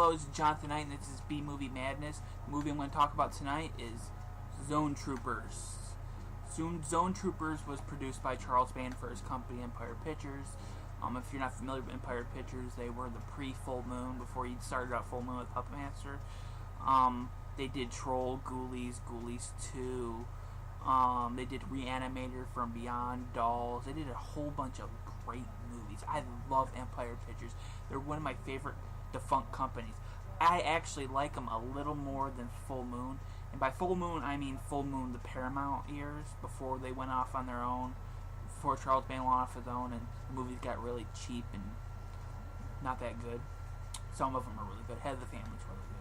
Hello, this is Jonathan Knight, and this is B-Movie Madness. The movie I'm going to talk about tonight is Zone Troopers. Zone Troopers was produced by Charles Band for his company, Empire Pictures. If you're not familiar with Empire Pictures, they were the pre-Full Moon, before he started out Full Moon with Puppet Master. They did Troll, Ghoulies, Ghoulies 2. They did Reanimator, From Beyond, Dolls. They did a whole bunch of great movies. I love Empire Pictures. They're one of my favorite defunct companies. I actually like them a little more than Full Moon. And by Full Moon, I mean Full Moon, the Paramount years, before they went off on their own. Before Charles Band went off his own and the movies got really cheap and not that good. Some of them are really good. Head of the Family's really good.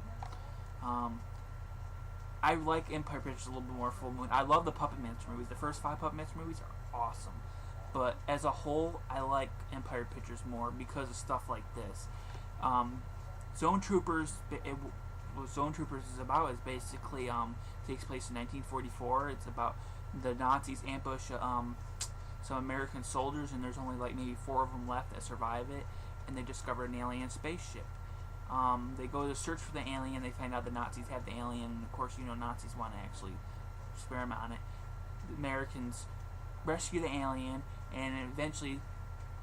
I like Empire Pictures a little bit more Full Moon. I love the Puppet Master movies. The first 5 Puppet Master movies are awesome. But as a whole, I like Empire Pictures more because of stuff like this. Zone Troopers, what Zone Troopers is about is basically takes place in 1944. It's about the Nazis ambush some American soldiers, and there's only like maybe 4 of them left that survive it, and they discover an alien spaceship. They go to search for the alien. They find out the Nazis have the alien, and of course, you know, Nazis want to actually experiment on it. The Americans rescue the alien, and eventually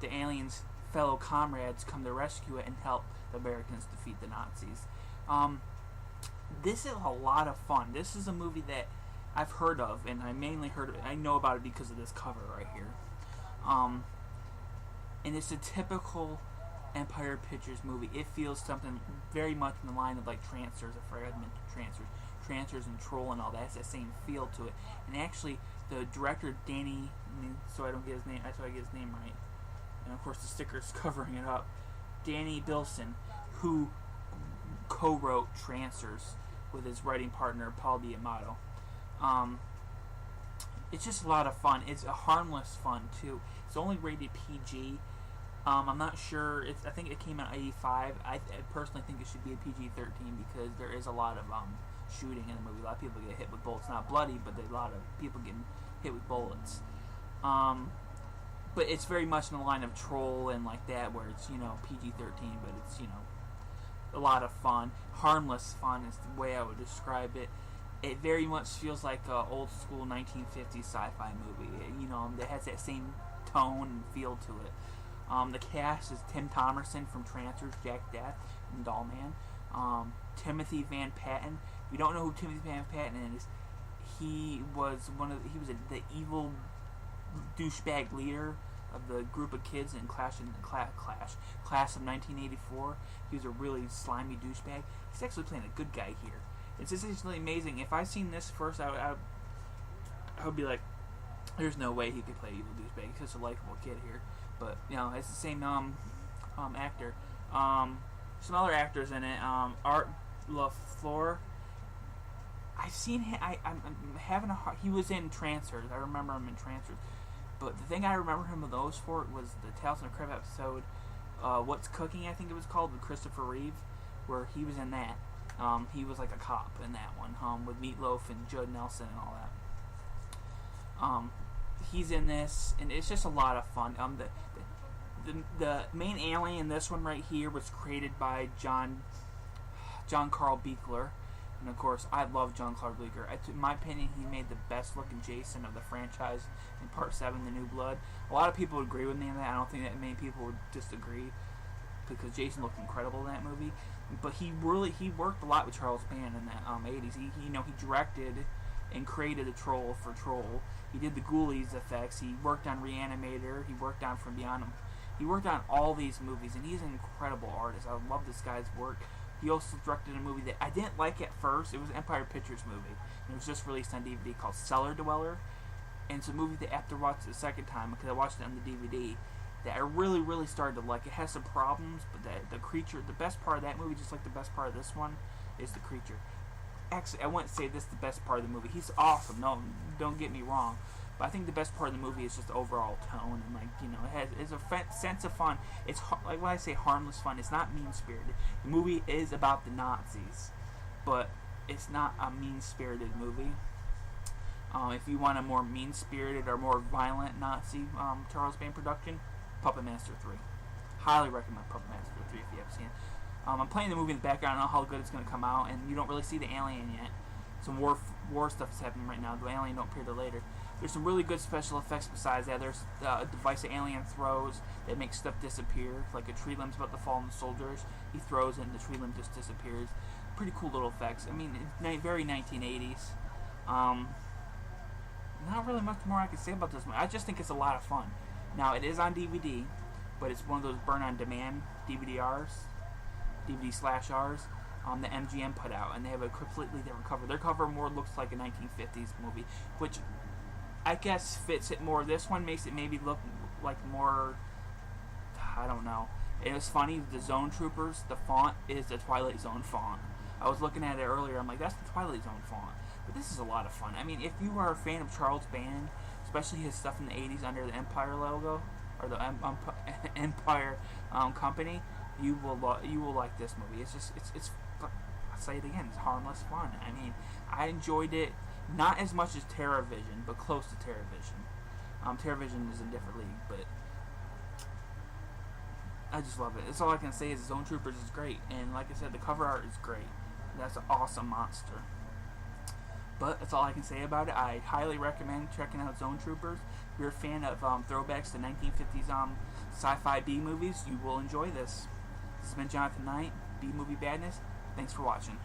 the alien's fellow comrades come to rescue it and help the Americans defeat the Nazis. This is a lot of fun. This is a movie that I've heard of, and I mainly heard of it. I know about it because of this cover right here. And it's a typical Empire Pictures movie. It feels something very much in the line of like Trancers, Trancers and Troll and all that. It's that same feel to it. And actually, the director Danny, so I don't get his name, so I get his name right. And of course, the sticker's covering it up. Danny Bilson, who co-wrote Trancers with his writing partner Paul D'Amato. It's just a lot of fun. It's a harmless fun too. It's only rated PG. I'm not sure. I think it came out in '85. I personally think it should be a PG-13 because there is a lot of shooting in the movie. A lot of people get hit with bullets. Not bloody, but there's a lot of people getting hit with bullets. But it's very much in the line of Troll and like that, where it's, you know, PG-13, but it's, you know, a lot of fun. Harmless fun is the way I would describe it. It very much feels like an old school 1950s sci-fi movie. You know, it has that same tone and feel to it. The cast is Tim Thomerson from Trancers, Jack Death, and Dollman. Timothy Van Patten. If you don't know who Timothy Van Patten is, he was the evil douchebag leader of the group of kids in class of 1984. He was a really slimy douchebag. He's actually playing a good guy here. It's essentially amazing. If I seen this first, I would be like, there's no way he could play evil douchebag. He's such a likable kid here. But, you know, it's the same actor. Some other actors in it. Art LaFleur. I've seen him. I'm having a hard. He was in Trancers. I remember him in Trancers. But the thing I remember him of those for was the Tales from the Crypt episode, What's Cooking, I think it was called, with Christopher Reeve, where he was in that. He was like a cop in that one, with Meatloaf and Judd Nelson and all that. He's in this, and it's just a lot of fun. The main alien in this one right here was created by John Carl Buechler. And of course, I love John Carl Buechler. In my opinion, he made the best looking Jason of the franchise in Part 7, The New Blood. A lot of people would agree with me on that. I don't think that many people would disagree, because Jason looked incredible in that movie. But he worked a lot with Charles Band in that 80s. He directed and created the Troll for Troll. He did the Ghoulies effects. He worked on Reanimator. He worked on From Beyond. He worked on all these movies, and he's an incredible artist. I love this guy's work. He also directed a movie that I didn't like at first. It was an Empire Pictures movie. And it was just released on DVD called Cellar Dweller. And it's a movie that after I watched it the second time, because I watched it on the DVD, that I really, really started to like. It has some problems, but the creature, the best part of that movie, just like the best part of this one, is the creature. Actually, I wouldn't say this is the best part of the movie. He's awesome. No, don't get me wrong. But I think the best part of the movie is just the overall tone, and like, you know, it's a sense of fun. It's like when I say harmless fun, it's not mean-spirited. The movie is about the Nazis, but it's not a mean-spirited movie. If you want a more mean-spirited or more violent Nazi Charles Band production, Puppet Master 3. Highly recommend Puppet Master 3 if you haven't seen it. I'm playing the movie in the background. I don't know how good it's going to come out, and you don't really see the alien yet. Some war stuff is happening right now. The alien don't appear till later. There's some really good special effects besides that. There's a device the alien throws that makes stuff disappear. Like a tree limb's about to fall on the soldiers. He throws it and the tree limb just disappears. Pretty cool little effects. I mean, it's very 1980s. Not really much more I can say about this movie. I just think it's a lot of fun. Now, it is on DVD, but it's one of those burn-on-demand DVD-Rs. DVD/Rs. The MGM put out, and they have a completely different cover. Their cover more looks like a 1950s movie, which I guess fits it more. This one makes it maybe look like more, I don't know. It was funny, the Zone Troopers, the font is the Twilight Zone font. I was looking at it earlier, I'm like, that's the Twilight Zone font. But this is a lot of fun. I mean, if you are a fan of Charles Band, especially his stuff in the 80s under the Empire logo, or the Empire company, you will like this movie. It's I'll say it again, it's harmless fun. I mean, I enjoyed it, not as much as TerraVision, but close to TerraVision. TerraVision is a different league, but I just love it. That's all I can say is Zone Troopers is great, and like I said, the cover art is great. That's an awesome monster. But that's all I can say about it. I highly recommend checking out Zone Troopers. If you're a fan of throwbacks to 1950s sci-fi B movies, you will enjoy this. This has been Jonathan Knight, B Movie Badness. Thanks for watching.